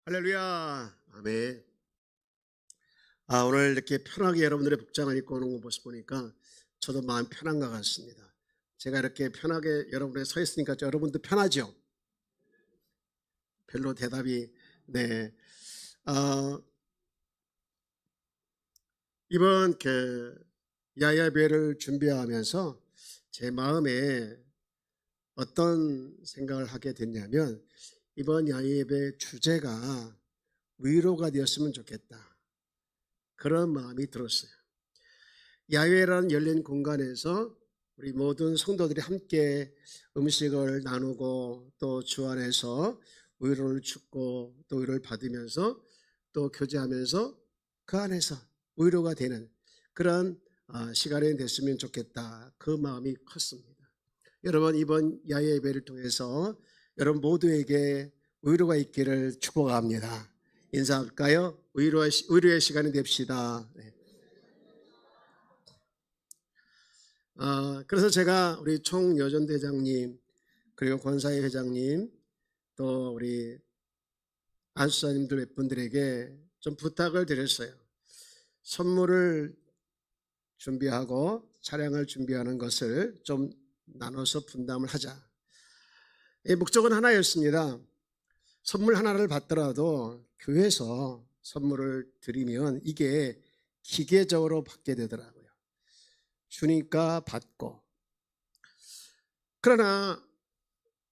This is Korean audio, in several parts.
할렐루야. 아멘. 오늘 이렇게 편하게 여러분들의 복장을 입고 오는 모습 보니까 저도 마음 편한 것 같습니다. 제가 이렇게 편하게 여러분에 서 있으니까 여러분도 편하죠? 별로 대답이, 네. 어, 이번 야야배를 준비하면서 제 마음에 어떤 생각을 하게 됐냐면, 이번 야야배 주제가 위로가 되었으면 좋겠다, 그런 마음이 들었어요. 야외라는 열린 공간에서 우리 모든 성도들이 함께 음식을 나누고 또 주 안에서 위로를 축고 또 위로를 받으면서 또 교제하면서 그 안에서 위로가 되는 그런 시간이 됐으면 좋겠다, 그 마음이 컸습니다. 여러분, 이번 야외 예배를 통해서 여러분 모두에게 위로가 있기를 축복합니다. 인사할까요? 위로의 시간이 됩시다. 네. 그래서 제가 우리 총여전대장님, 그리고 권사회 회장님, 또 우리 안수사님들 몇 분들에게 좀 부탁을 드렸어요. 선물을 준비하고 차량을 준비하는 것을 좀 나눠서 분담을 하자. 이 목적은 하나였습니다. 선물 하나를 받더라도 교회에서 선물을 드리면 이게 기계적으로 받게 되더라고요. 주니까 받고. 그러나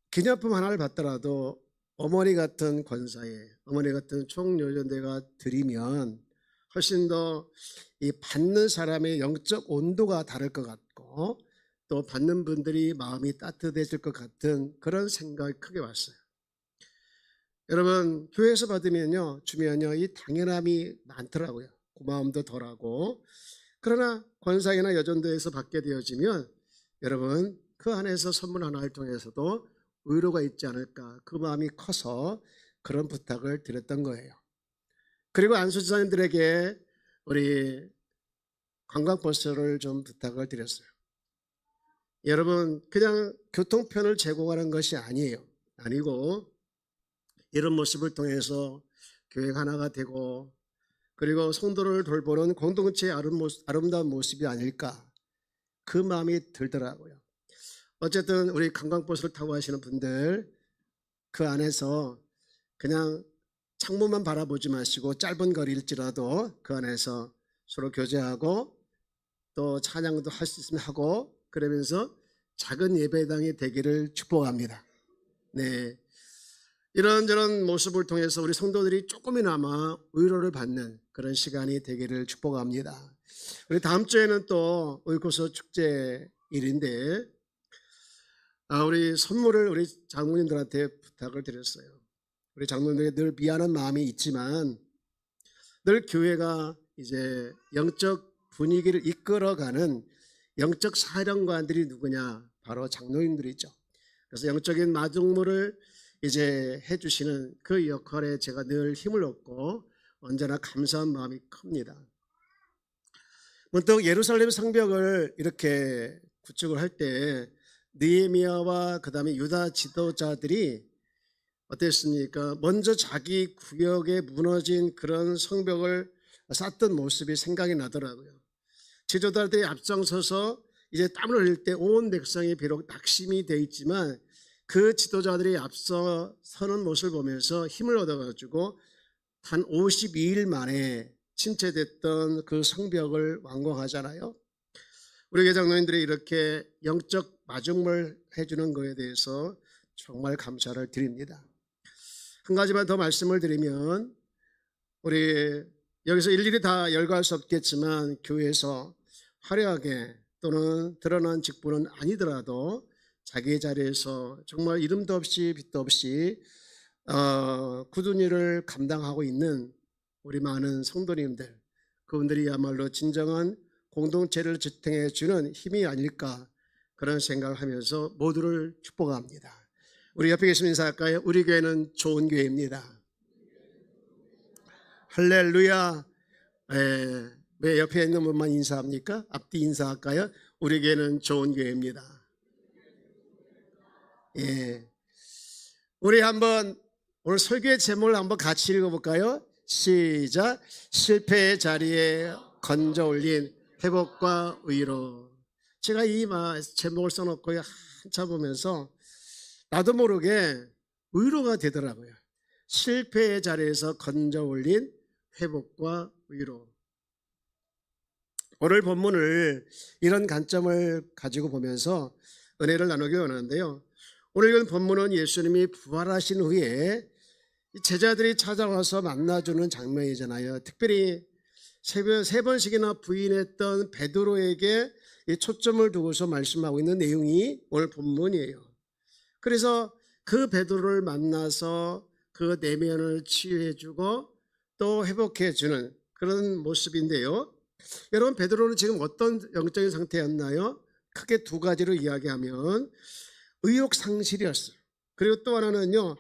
기념품 하나를 받더라도 어머니 같은 권사에, 어머니 같은 총여전대가 드리면 훨씬 더 이 받는 사람의 영적 온도가 다를 것 같고, 또 받는 분들이 마음이 따뜻해질 것 같은 그런 생각이 크게 왔어요. 여러분, 교회에서 받으면요, 주면요, 이 당연함이 많더라고요. 고마움도 덜하고. 그러나 권사회나 여전도에서 받게 되어지면 여러분, 그 안에서 선물 하나를 통해서도 위로가 있지 않을까, 그 마음이 커서 그런 부탁을 드렸던 거예요. 그리고 안수지사님들에게 우리 관광버스를 좀 부탁을 드렸어요. 여러분, 그냥 교통편을 제공하는 것이 아니고 이런 모습을 통해서 교회 하나가 되고, 그리고 성도를 돌보는 공동체의 아름다운 모습이 아닐까, 그 마음이 들더라고요. 어쨌든 우리 관광버스를 타고 가시는 분들, 그 안에서 그냥 창문만 바라보지 마시고 짧은 거리일지라도 그 안에서 서로 교제하고 또 찬양도 할 수 있으면 하고, 그러면서 작은 예배당이 되기를 축복합니다. 네, 이런저런 모습을 통해서 우리 성도들이 조금이나마 위로를 받는 그런 시간이 되기를 축복합니다. 우리 다음 주에는 또 의코스 축제일인데 우리 선물을 우리 장로님들한테 부탁을 드렸어요. 우리 장로님들에게 늘 미안한 마음이 있지만 늘 교회가 이제 영적 분위기를 이끌어가는 영적 사령관들이 누구냐? 바로 장로님들이죠. 그래서 영적인 마중물을 이제 해주시는 그 역할에 제가 늘 힘을 얻고 언제나 감사한 마음이 큽니다. 문득 예루살렘 성벽을 이렇게 구축을 할 때 느헤미야와 그 다음에 유다 지도자들이 어땠습니까? 먼저 자기 구역에 무너진 그런 성벽을 쌓던 모습이 생각이 나더라고요. 지도자들이 앞장서서 이제 땀을 흘릴 때 온 백성이 비록 낙심이 되어 있지만 그 지도자들이 앞서 서는 모습을 보면서 힘을 얻어가지고 단 52일 만에 침체됐던 그 성벽을 완공하잖아요. 우리 교회 장로님들이 이렇게 영적 마중물 해주는 것에 대해서 정말 감사를 드립니다. 한 가지만 더 말씀을 드리면, 우리 여기서 일일이 다 열거할 수 없겠지만 교회에서 화려하게 또는 드러난 직분은 아니더라도 자기 자리에서 정말 이름도 없이 빛도 없이 굳은 일을 감당하고 있는 우리 많은 성도님들, 그분들이야말로 진정한 공동체를 지탱해 주는 힘이 아닐까, 그런 생각을 하면서 모두를 축복합니다. 우리 옆에 계시면 인사할까요? 우리 교회는 좋은 교회입니다. 할렐루야. 왜 옆에 있는 분만 인사합니까? 앞뒤 인사할까요? 우리 교회는 좋은 교회입니다. 예. 우리 한번 오늘 설교의 제목을 한번 같이 읽어볼까요? 시작. 실패의 자리에 건져 올린 회복과 위로. 제가 이 제목을 써놓고 한참 보면서 나도 모르게 위로가 되더라고요. 실패의 자리에서 건져 올린 회복과 위로. 오늘 본문을 이런 관점을 가지고 보면서 은혜를 나누기 원하는데요. 오늘 읽은 본문은 예수님이 부활하신 후에 제자들이 찾아와서 만나주는 장면이잖아요. 특별히 세 번씩이나 부인했던 베드로에게 이 초점을 두고서 말씀하고 있는 내용이 오늘 본문이에요. 그래서 그 베드로를 만나서 그 내면을 치유해주고 또 회복해주는 그런 모습인데요. 여러분, 베드로는 지금 어떤 영적인 상태였나요? 크게 두 가지로 이야기하면 의욕상실이었어요. 그리고 또 하나는요,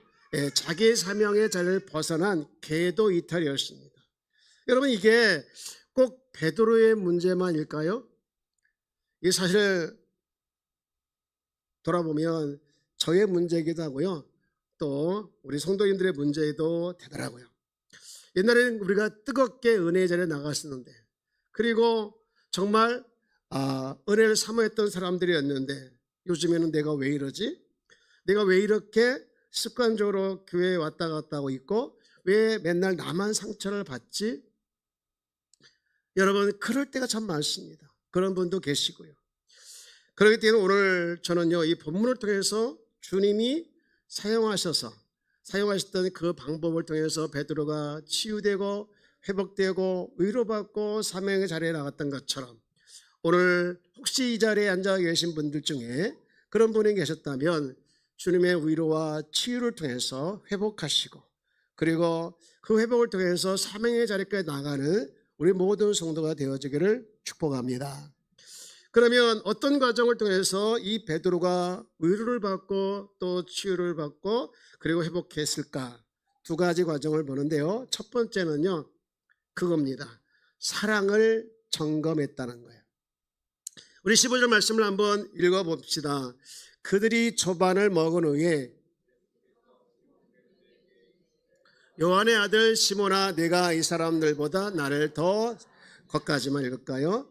자기의 사명의 자리를 벗어난 궤도 이탈이었습니다. 여러분, 이게 꼭 베드로의 문제만일까요? 이게 사실 돌아보면 저의 문제이기도 하고요, 또 우리 성도님들의 문제도 되더라고요. 옛날에는 우리가 뜨겁게 은혜의 자리에 나갔었는데, 그리고 정말 은혜를 사모했던 사람들이었는데, 요즘에는 내가 왜 이러지? 내가 왜 이렇게 습관적으로 교회에 왔다 갔다 하고 있고 왜 맨날 나만 상처를 받지? 여러분, 그럴 때가 참 많습니다. 그런 분도 계시고요. 그렇기 때문에 오늘 저는요, 이 본문을 통해서 주님이 사용하셨던 그 방법을 통해서 베드로가 치유되고 회복되고 위로받고 사명의 자리에 나갔던 것처럼, 오늘 혹시 이 자리에 앉아 계신 분들 중에 그런 분이 계셨다면 주님의 위로와 치유를 통해서 회복하시고, 그리고 그 회복을 통해서 사명의 자리까지 나가는 우리 모든 성도가 되어지기를 축복합니다. 그러면 어떤 과정을 통해서 이 베드로가 위로를 받고 또 치유를 받고 그리고 회복했을까? 두 가지 과정을 보는데요. 첫 번째는요, 그겁니다. 사랑을 점검했다는 거예요. 우리 15절 말씀을 한번 읽어봅시다. 그들이 조반을 먹은 후에 요한의 아들 시몬아, 내가 이 사람들보다 나를 더, 거기까지만 읽을까요?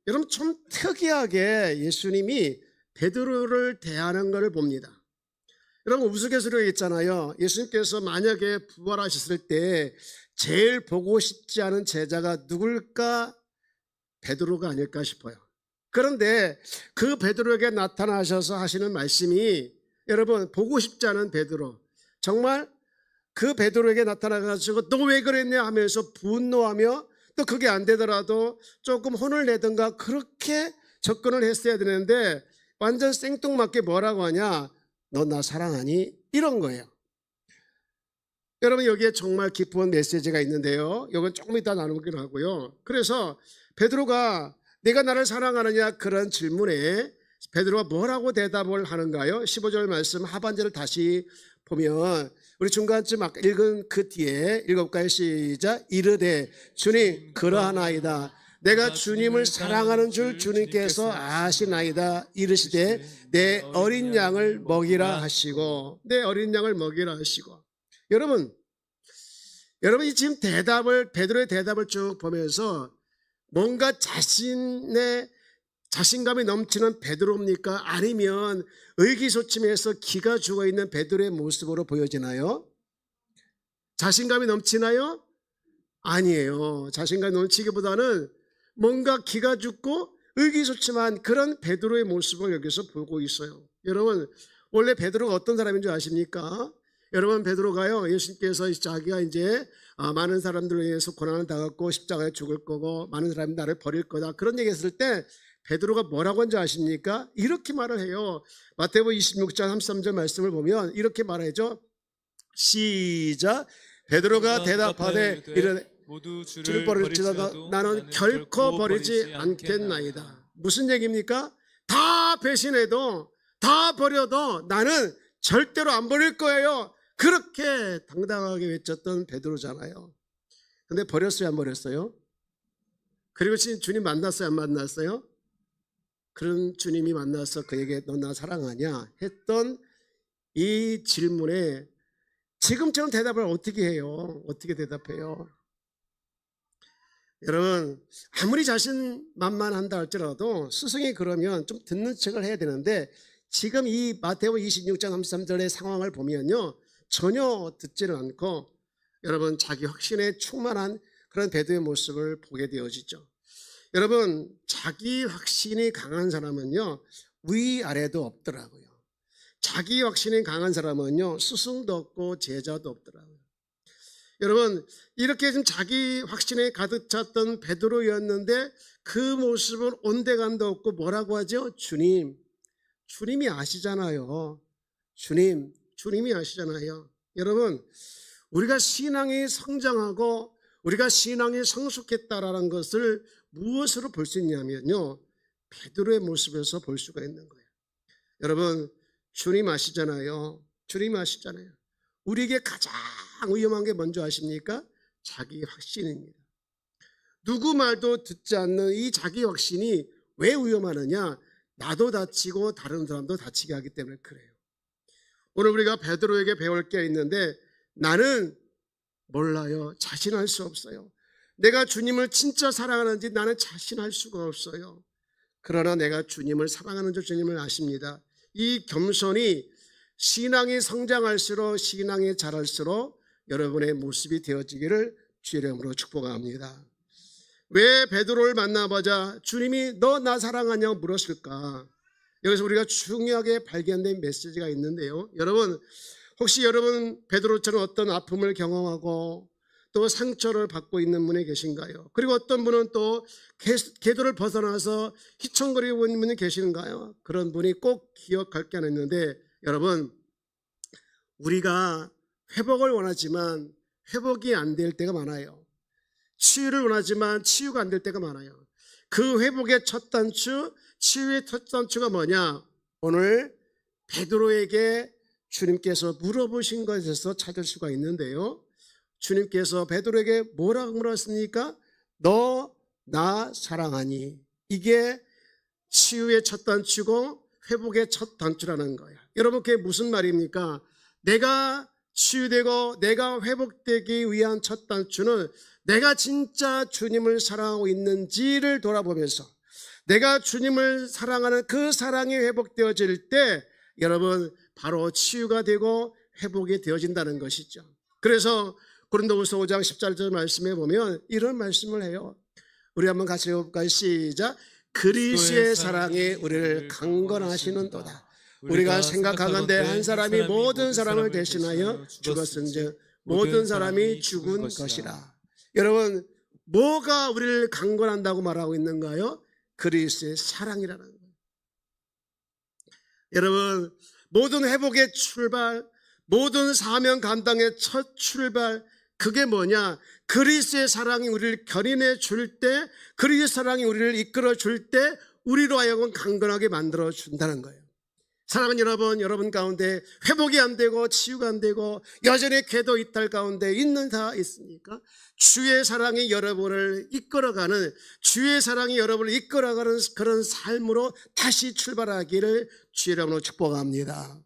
여러분, 좀 특이하게 예수님이 베드로를 대하는 것을 봅니다. 여러분, 우스갯소리가 있잖아요. 예수님께서 만약에 부활하셨을 때 제일 보고 싶지 않은 제자가 누굴까? 베드로가 아닐까 싶어요. 그런데 그 베드로에게 나타나셔서 하시는 말씀이, 여러분, 보고 싶지 않은 베드로, 정말 그 베드로에게 나타나가지고 너 왜 그랬냐 하면서 분노하며, 또 그게 안 되더라도 조금 혼을 내든가 그렇게 접근을 했어야 되는데 완전 생뚱맞게 뭐라고 하냐? 너 나 사랑하니? 이런 거예요. 여러분, 여기에 정말 깊은 메시지가 있는데요. 이건 조금 이따 나누기로 하고요. 그래서 베드로가 내가 나를 사랑하느냐, 그런 질문에 베드로가 뭐라고 대답을 하는가요? 15절 말씀 하반절을 다시 보면 우리 중간쯤 아까 읽은 그 뒤에 읽어볼까요? 시작. 이르되 주님 그러하나이다. 내가 주님을 사랑하는 줄 주님께서 아시나이다. 이르시되 내 어린 양을 먹이라 하시고, 내 어린 양을 먹이라 하시고. 여러분이 지금 베드로의 대답을 쭉 보면서 뭔가 자신감이 넘치는 베드로입니까? 아니면 의기소침해서 기가 죽어있는 베드로의 모습으로 보여지나요? 자신감이 넘치나요? 아니에요. 자신감이 넘치기보다는 뭔가 기가 죽고 의기소침한 그런 베드로의 모습을 여기서 보고 있어요. 여러분, 원래 베드로가 어떤 사람인 줄 아십니까? 여러분, 베드로가요, 예수님께서 자기가 이제 많은 사람들을 위해서 고난을 당하고 십자가에 죽을 거고 많은 사람이 나를 버릴 거다, 그런 얘기 했을 때 베드로가 뭐라고 한지 아십니까? 이렇게 말을 해요. 마태복음 26장 33절 말씀을 보면 이렇게 말하죠. 시작. 베드로가 대답하되 이르되 모두 주를 버릴지라도 나는 결코 버리지 않겠나이다. 무슨 얘기입니까? 다 배신해도 다 버려도 나는 절대로 안 버릴 거예요. 그렇게 당당하게 외쳤던 베드로잖아요. 근데 버렸어요, 안 버렸어요? 그리고 지금 주님 만났어요, 안 만났어요? 그런 주님이 만나서 그에게 너 나 사랑하냐 했던 이 질문에 지금처럼 대답을 어떻게 해요? 어떻게 대답해요? 여러분, 아무리 자신만만한다 할지라도 스승이 그러면 좀 듣는 척을 해야 되는데, 지금 이 마태복음 26장 33절의 상황을 보면요, 전혀 듣지를 않고 여러분 자기 확신에 충만한 그런 베드로의 모습을 보게 되어지죠. 여러분, 자기 확신이 강한 사람은요, 위아래도 없더라고요. 자기 확신이 강한 사람은요, 스승도 없고 제자도 없더라고요. 여러분, 이렇게 좀 자기 확신에 가득 찼던 베드로였는데 그 모습은 온데간도 없고 뭐라고 하죠? 주님이 아시잖아요. 주님이 아시잖아요. 여러분, 우리가 신앙이 성장하고 우리가 신앙이 성숙했다라는 것을 무엇으로 볼 수 있냐면요, 베드로의 모습에서 볼 수가 있는 거예요. 여러분, 주님 아시잖아요. 주님 아시잖아요. 우리에게 가장 위험한 게 뭔지 아십니까? 자기 확신입니다. 누구 말도 듣지 않는 이 자기 확신이 왜 위험하느냐? 나도 다치고 다른 사람도 다치게 하기 때문에 그래요. 오늘 우리가 베드로에게 배울 게 있는데, 나는 몰라요. 자신할 수 없어요. 내가 주님을 진짜 사랑하는지 나는 자신할 수가 없어요. 그러나 내가 주님을 사랑하는 줄 주님을 아십니다. 이 겸손이 신앙이 성장할수록, 신앙이 자랄수록 여러분의 모습이 되어지기를 주의 이름으로 축복합니다. 왜 베드로를 만나보자 주님이 너 나 사랑하냐고 물었을까? 여기서 우리가 중요하게 발견된 메시지가 있는데요, 여러분, 혹시 여러분 베드로처럼 어떤 아픔을 경험하고 또 상처를 받고 있는 분이 계신가요? 그리고 어떤 분은 또 궤도를 벗어나서 휘청거리고 있는 분이 계시는가요? 그런 분이 꼭 기억할 게 하나 있는데, 여러분, 우리가 회복을 원하지만 회복이 안 될 때가 많아요. 치유를 원하지만 치유가 안 될 때가 많아요. 그 회복의 첫 단추, 치유의 첫 단추가 뭐냐? 오늘 베드로에게 주님께서 물어보신 것에서 찾을 수가 있는데요, 주님께서 베드로에게 뭐라고 물었습니까? 너 나 사랑하니. 이게 치유의 첫 단추고 회복의 첫 단추라는 거예요. 여러분, 그게 무슨 말입니까? 내가 치유되고 내가 회복되기 위한 첫 단추는 내가 진짜 주님을 사랑하고 있는지를 돌아보면서, 내가 주님을 사랑하는 그 사랑이 회복되어질 때 여러분 바로 치유가 되고 회복이 되어진다는 것이죠. 그래서 고린도후서 5장 14절 말씀에 보면 이런 말씀을 해요. 우리 한번 같이 읽어볼까요? 시작. 그리스도의 사랑이 우리를 강건하시는도다. 우리가 생각하건대 한 사람이 모든 사람을 대신하여 죽었은즉 모든 사람이 죽은 것이라. 여러분, 뭐가 우리를 강건한다고 말하고 있는가요? 그리스도의 사랑이라는 거예요. 여러분, 모든 회복의 출발, 모든 사명 감당의 첫 출발, 그게 뭐냐? 그리스도의 사랑이 우리를 견인해 줄 때, 그리스도의 사랑이 우리를 이끌어 줄 때 우리로 하여금 강건하게 만들어 준다는 거예요. 사랑하는 여러분 가운데 회복이 안 되고 치유가 안 되고 여전히 궤도 이탈 가운데 있는 다 있습니까? 주의 사랑이 여러분을 이끌어가는, 주의 사랑이 여러분을 이끌어가는 그런 삶으로 다시 출발하기를 주의 이름으로 축복합니다.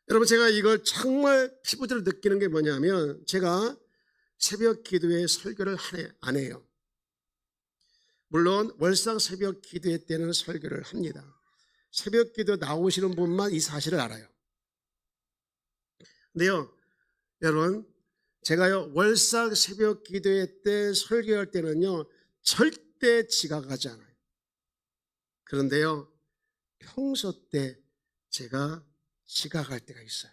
여러분, 제가 이걸 정말 피부대로 느끼는 게 뭐냐면, 제가 새벽 기도회 설교를 안 해요. 물론 월상 새벽 기도회 때는 설교를 합니다. 새벽 기도 나오시는 분만 이 사실을 알아요. 근데요, 여러분, 제가요 월상 새벽 기도회 때 설교할 때는요 절대 지각하지 않아요. 그런데요, 평소 때 제가 지각할 때가 있어요.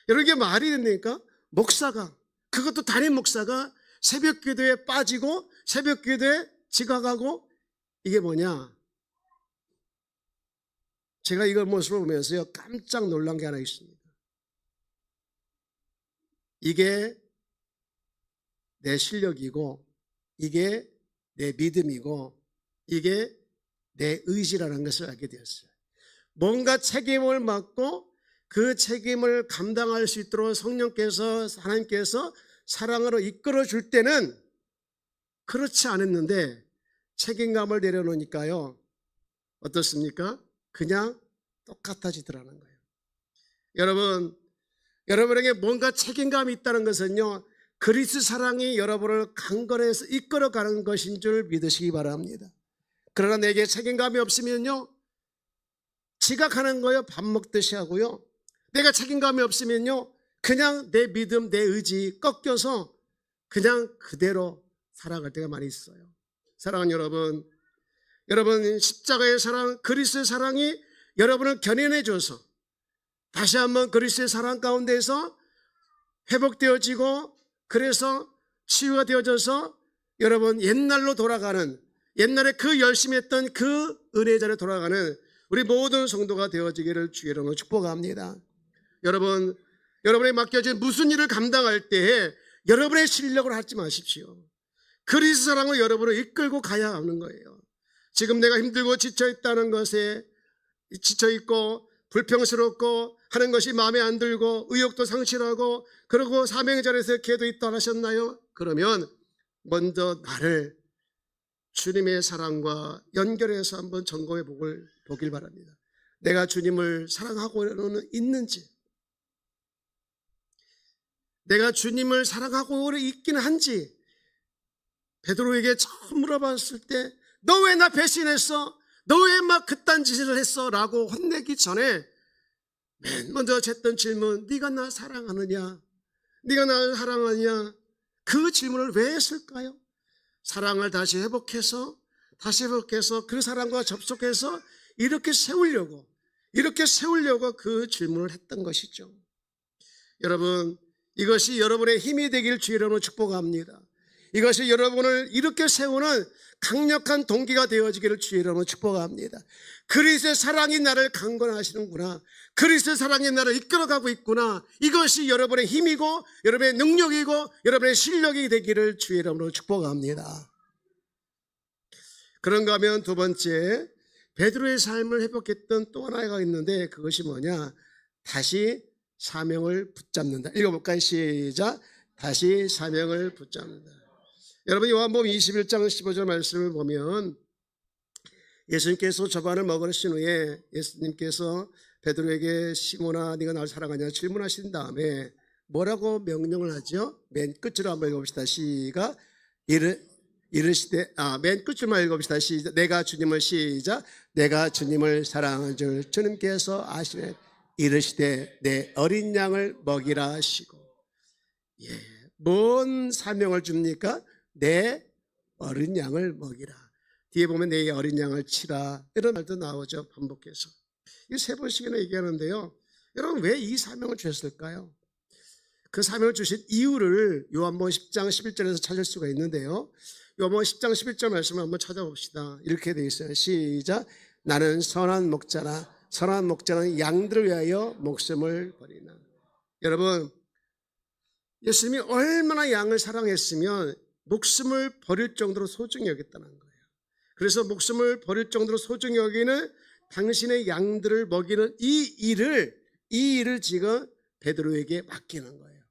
여러분, 이게 말이 됩니까? 목사가, 그것도 담임 목사가 새벽 기도에 빠지고 새벽 기도에 지각하고, 이게 뭐냐? 제가 이걸 모습을 보면서요 깜짝 놀란 게 하나 있습니다. 이게 내 실력이고, 이게 내 믿음이고, 이게 내 의지라는 것을 알게 되었어요. 뭔가 책임을 맡고 그 책임을 감당할 수 있도록 성령께서, 하나님께서 사랑으로 이끌어 줄 때는 그렇지 않았는데, 책임감을 내려놓으니까요 어떻습니까? 그냥 똑같아지더라는 거예요. 여러분, 여러분에게 뭔가 책임감이 있다는 것은요, 그리스도 사랑이 여러분을 강건해서 이끌어가는 것인 줄 믿으시기 바랍니다. 그러나 내게 책임감이 없으면요, 지각하는 거요, 밥 먹듯이 하고요. 내가 책임감이 없으면요, 그냥 내 믿음, 내 의지 꺾여서 그냥 그대로 살아갈 때가 많이 있어요. 사랑하는 여러분, 여러분 십자가의 사랑, 그리스도의 사랑이 여러분을 견인해 줘서 다시 한번 그리스도의 사랑 가운데서 회복되어지고, 그래서 치유가 되어져서 여러분 옛날로 돌아가는, 옛날에 그 열심히 했던 그 은혜의 자리에 돌아가는 우리 모든 성도가 되어지기를 주의 이름으로 축복합니다. 여러분, 여러분에 맡겨진 무슨 일을 감당할 때에 여러분의 실력으로 하지 마십시오. 그리스도 사랑으로 여러분을 이끌고 가야 하는 거예요. 지금 내가 힘들고 지쳐있다는 것에 지쳐있고 불평스럽고 하는 것이 마음에 안 들고 의욕도 상실하고 그러고 사명의 자리에서 기회도 있다 하셨나요? 그러면 먼저 나를 주님의 사랑과 연결해서 한번 점검해 보길 바랍니다. 내가 주님을 사랑하고는 있는지, 내가 주님을 사랑하고 있기는 한지. 베드로에게 처음 물어봤을 때 너 왜 나 배신했어? 너 왜 막 그딴 짓을 했어? 라고 혼내기 전에 맨 먼저 했던 질문, 네가 나 사랑하느냐? 네가 나를 사랑하느냐? 그 질문을 왜 했을까요? 사랑을 다시 회복해서 그 사랑과 접속해서 이렇게 세우려고 그 질문을 했던 것이죠. 여러분, 이것이 여러분의 힘이 되길 주의 이름으로 축복합니다. 이것이 여러분을 이렇게 세우는 강력한 동기가 되어지기를 주의 이름으로 축복합니다. 그리스도의 사랑이 나를 강건하시는구나, 그리스도의 사랑이 나를 이끌어가고 있구나, 이것이 여러분의 힘이고 여러분의 능력이고 여러분의 실력이 되기를 주의 이름으로 축복합니다. 그런가 하면 두 번째, 베드로의 삶을 회복했던 또 하나가 있는데 그것이 뭐냐? 다시 사명을 붙잡는다. 읽어볼까요? 시작. 다시 사명을 붙잡는다. 여러분, 요한복음 21장 15절 말씀을 보면 예수님께서 저반을 먹으신 후에 예수님께서 베드로에게 시몬아 네가 나를 사랑하냐 질문하신 다음에 뭐라고 명령을 하죠? 맨 끝으로 한번 읽어봅시다. 시작. 이르시되, 맨 끝줄만 읽어봅시다. 시작. 내가 주님을, 시작. 내가 주님을 사랑한 줄 주님께서 아시네. 이르시되 내 어린 양을 먹이라 하시고. 뭔 사명을 줍니까? 내 어린 양을 먹이라. 뒤에 보면 내 어린 양을 치라, 이런 말도 나오죠. 반복해서 이 세 번씩이나 얘기하는데요. 여러분, 왜 이 사명을 주셨을까요? 그 사명을 주신 이유를 요한복음 10장 11절에서 찾을 수가 있는데요. 요한복음 10장 11절 말씀을 한번 찾아봅시다. 이렇게 되어 있어요. 시작. 나는 선한 목자라, 선한 목자는 양들을 위하여 목숨을 버리나. 여러분, 예수님이 얼마나 양을 사랑했으면 목숨을 버릴 정도로 소중히 여겼다는 거예요. 그래서 목숨을 버릴 정도로 소중히 여기는 당신의 양들을 먹이는 이 일을 지금 베드로에게 맡기는 거예요.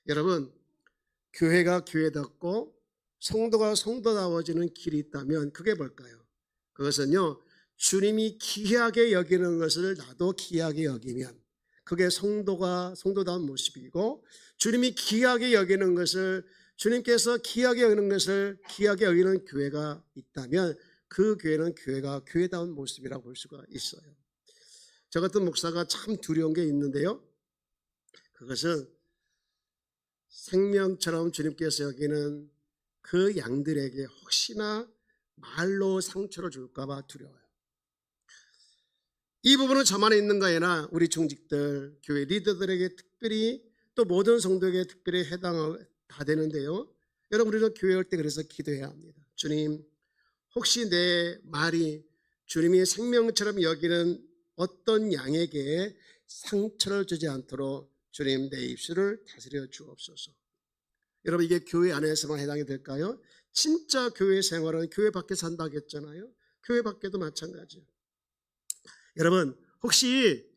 여러분, 교회가 교회답고 성도가 성도다워지는 길이 있다면 그게 뭘까요? 그것은요, 주님이 귀하게 여기는 것을 나도 귀하게 여기면 그게 성도다운 모습이고, 주님이 귀하게 여기는 것을, 주님께서 귀하게 여기는 것을 귀하게 여기는 교회가 있다면 그 교회는 교회가 교회다운 모습이라고 볼 수가 있어요. 저 같은 목사가 참 두려운 게 있는데요. 그것은 생명처럼 주님께서 여기는 그 양들에게 혹시나 말로 상처를 줄까 봐 두려워요. 이 부분은 저만에 있는 거 아니라 우리 중직들, 교회 리더들에게 특별히, 또 모든 성도에게 특별히 다 되는데요. 여러분, 우리는 교회 올 때 그래서 기도해야 합니다. 주님, 혹시 내 말이 주님이 생명처럼 여기는 어떤 양에게 상처를 주지 않도록 주님 내 입술을 다스려 주옵소서. 여러분, 이게 교회 안에서만 해당이 될까요? 진짜 교회 생활은 교회 밖에서 한다고 했잖아요. 교회 밖에도 마찬가지예요. 여러분, 혹시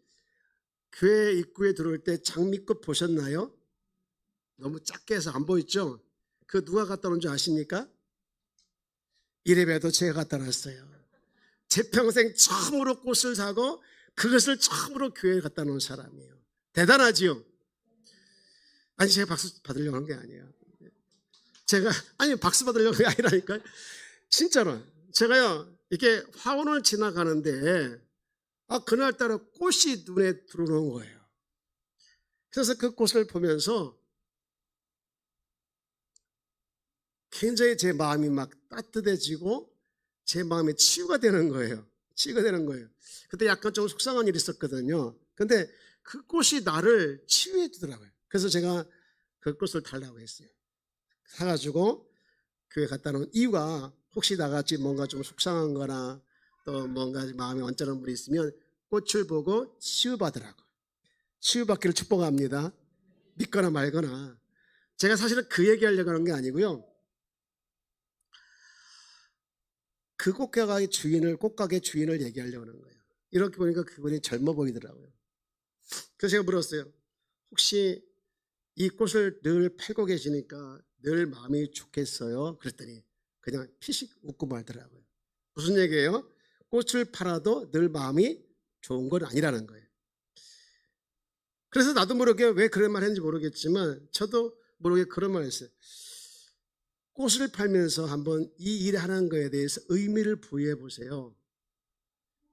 교회 입구에 들어올 때 장미꽃 보셨나요? 너무 작게 해서 안 보였죠? 그 누가 갖다 놓은 줄 아십니까? 이래봬도 제가 갖다 놨어요. 제 평생 처음으로 꽃을 사고 그것을 처음으로 교회에 갖다 놓은 사람이에요. 대단하지요? 아니, 제가 박수 받으려고 하는 게 아니에요. 박수 받으려고 하는 게 아니라니까요. 진짜로. 제가요, 이렇게 화원을 지나가는데, 그날따라 꽃이 눈에 들어오는 거예요. 그래서 그 꽃을 보면서 굉장히 제 마음이 막 따뜻해지고 제 마음에 치유가 되는 거예요. 치유가 되는 거예요. 그때 약간 좀 속상한 일이 있었거든요. 근데 그 꽃이 나를 치유해 주더라고요. 그래서 제가 그 꽃을 달라고 했어요. 사가지고 교회 갖다 놓은 이유가 혹시 나같이 뭔가 좀 속상한 거나 또 뭔가 마음에 언짢은 분이 있으면 꽃을 보고 치유받으라고. 치유받기를 축복합니다. 믿거나 말거나. 제가 사실은 그 얘기하려고 하는 게 아니고요. 그 꽃가게 주인을 얘기하려고 하는 거예요. 이렇게 보니까 그분이 젊어 보이더라고요. 그래서 제가 물었어요. 혹시 이 꽃을 늘 팔고 계시니까 늘 마음이 좋겠어요? 그랬더니 그냥 피식 웃고 말더라고요. 무슨 얘기예요? 꽃을 팔아도 늘 마음이 좋은 건 아니라는 거예요. 그래서 나도 모르게 왜 그런 말 했는지 모르겠지만 저도 모르게 그런 말 했어요. 꽃을 팔면서 한번 이 일을 하는 거에 대해서 의미를 부여해 보세요.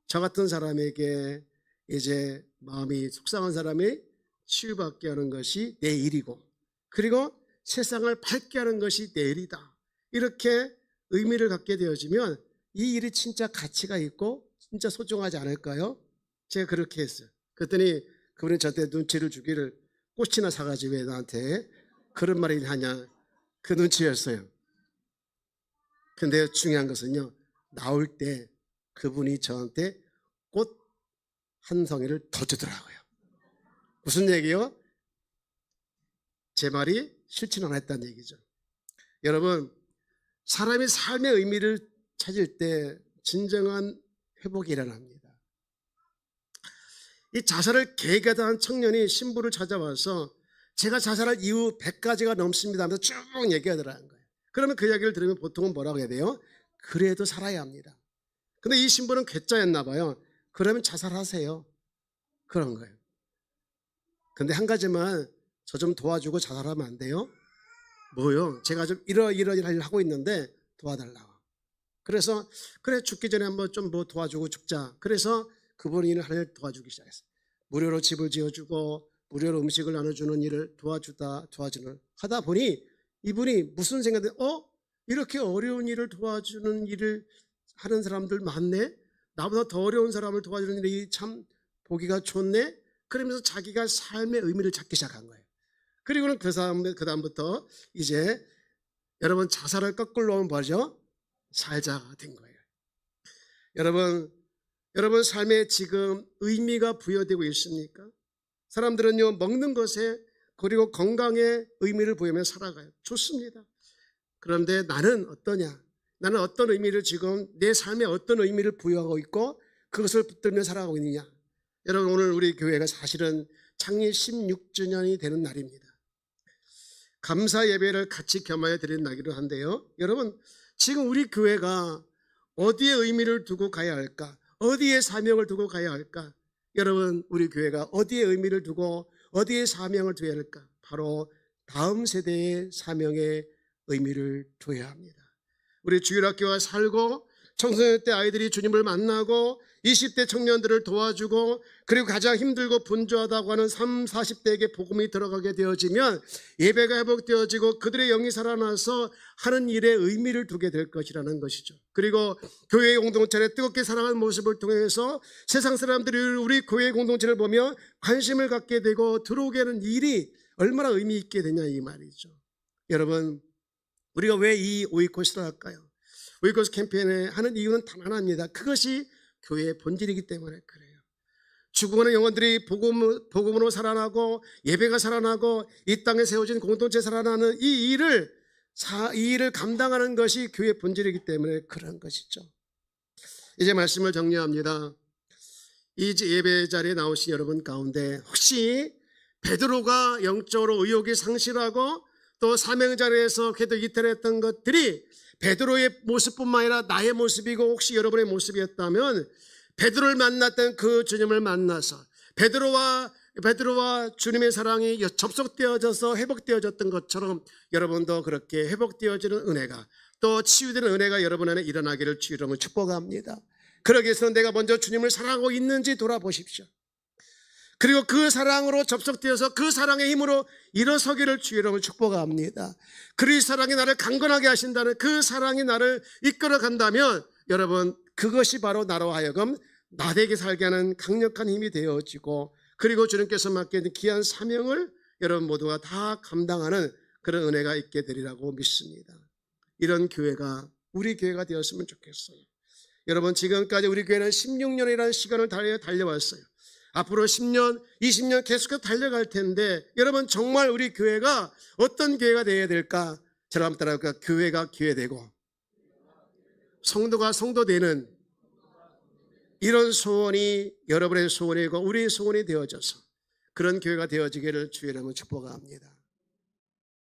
저 같은 사람에게 이제 마음이 속상한 사람이 치유받게 하는 것이 내 일이고, 그리고 세상을 밝게 하는 것이 내 일이다. 이렇게 의미를 갖게 되어지면 이 일이 진짜 가치가 있고 진짜 소중하지 않을까요? 제가 그렇게 했어요. 그랬더니 그분이 저한테 눈치를 주기를 꽃이나 사가지고 왜 나한테 그런 말을 하냐, 그 눈치였어요. 근데 중요한 것은요, 나올 때 그분이 저한테 꽃 한 송이를 더 주더라고요. 무슨 얘기요? 제 말이 싫지는 않았다는 얘기죠. 여러분, 사람이 삶의 의미를 찾을 때 진정한 회복이 일어납니다. 이 자살을 계획하던 청년이 신부를 찾아와서 제가 자살할 이유 100가지가 넘습니다 하면서 쭉 얘기하더라는 거예요. 그러면 그 이야기를 들으면 보통은 뭐라고 해야 돼요? 그래도 살아야 합니다. 근데 이 신부는 괴짜였나 봐요. 그러면 자살하세요. 그런 거예요. 근데 한 가지만 저 좀 도와주고 자살하면 안 돼요? 뭐요? 제가 좀 이러이러 일을 하고 있는데 도와달라고. 그래서 그래, 죽기 전에 한번 좀 뭐 도와주고 죽자. 그래서 그분이 일을 하나를 도와주기 시작했어요. 무료로 집을 지어주고 무료로 음식을 나눠주는 일을 도와주는 하다 보니 이분이 무슨 생각이 이렇게 어려운 일을 도와주는 일을 하는 사람들 많네? 나보다 더 어려운 사람을 도와주는 일이 참 보기가 좋네? 그러면서 자기가 삶의 의미를 찾기 시작한 거예요. 그리고는 그 다음부터 이제 여러분, 자살을 거꾸로 하면 뭐죠? 살자가 된 거예요. 여러분 삶에 지금 의미가 부여되고 있습니까? 사람들은요, 먹는 것에 그리고 건강에 의미를 부여하며 살아가요. 좋습니다. 그런데 나는 어떠냐? 나는 어떤 의미를 지금 내 삶에 어떤 의미를 부여하고 있고 그것을 붙들며 살아가고 있느냐? 여러분, 오늘 우리 교회가 사실은 창립 16주년이 되는 날입니다. 감사 예배를 같이 겸하여 드리는 날이기도 한데요. 여러분, 지금 우리 교회가 어디에 의미를 두고 가야 할까? 어디에 사명을 두고 가야 할까? 여러분, 우리 교회가 어디에 의미를 두고 어디에 사명을 둬야 할까? 바로 다음 세대의 사명에 의미를 둬야 합니다. 우리 주일학교가 살고 청소년 때 아이들이 주님을 만나고 20대 청년들을 도와주고 그리고 가장 힘들고 분주하다고 하는 30, 40대에게 복음이 들어가게 되어지면 예배가 회복되어지고 그들의 영이 살아나서 하는 일에 의미를 두게 될 것이라는 것이죠. 그리고 교회의 공동체를 뜨겁게 사랑하는 모습을 통해서 세상 사람들이 우리 교회의 공동체를 보며 관심을 갖게 되고 들어오게 하는 일이 얼마나 의미 있게 되냐, 이 말이죠. 여러분, 우리가 왜 이 오이콧을 할까요? 오이콧 캠페인을 하는 이유는 단 하나입니다. 그것이 교회의 본질이기 때문에 그래요. 죽어가는 영혼들이 복음으로 살아나고 예배가 살아나고 이 땅에 세워진 공동체 살아나는 이 일을 감당하는 것이 교회의 본질이기 때문에 그런 것이죠. 이제 말씀을 정리합니다. 이 예배 자리에 나오신 여러분 가운데 혹시 베드로가 영적으로 의욕이 상실하고 또 사명 자리에서 계속 이탈했던 것들이 베드로의 모습뿐만 아니라 나의 모습이고 혹시 여러분의 모습이었다면 베드로를 만났던 그 주님을 만나서 베드로와 베드로와 주님의 사랑이 접속되어져서 회복되어졌던 것처럼 여러분도 그렇게 회복되어지는 은혜가, 또 치유되는 은혜가 여러분 안에 일어나기를 주 이름으로 축복합니다. 그러기 위해서는 내가 먼저 주님을 사랑하고 있는지 돌아보십시오. 그리고 그 사랑으로 접속되어서 그 사랑의 힘으로 일어서기를 주 이름으로 축복합니다. 그리스도의 사랑이 나를 강건하게 하신다는 그 사랑이 나를 이끌어 간다면 여러분, 그것이 바로 나로 하여금 나되게 살게 하는 강력한 힘이 되어지고, 그리고 주님께서 맡겨진 귀한 사명을 여러분 모두가 다 감당하는 그런 은혜가 있게 되리라고 믿습니다. 이런 교회가 우리 교회가 되었으면 좋겠어요. 여러분, 지금까지 우리 교회는 16년이라는 시간을 달려왔어요. 앞으로 10년, 20년 계속해서 달려갈 텐데, 여러분 정말 우리 교회가 어떤 교회가 되어야 될까? 저를 한번 따라할까요? 교회가 교회되고 성도가 성도되는 이런 소원이 여러분의 소원이고 우리의 소원이 되어져서 그런 교회가 되어지기를 주의 이름으로 축복합니다.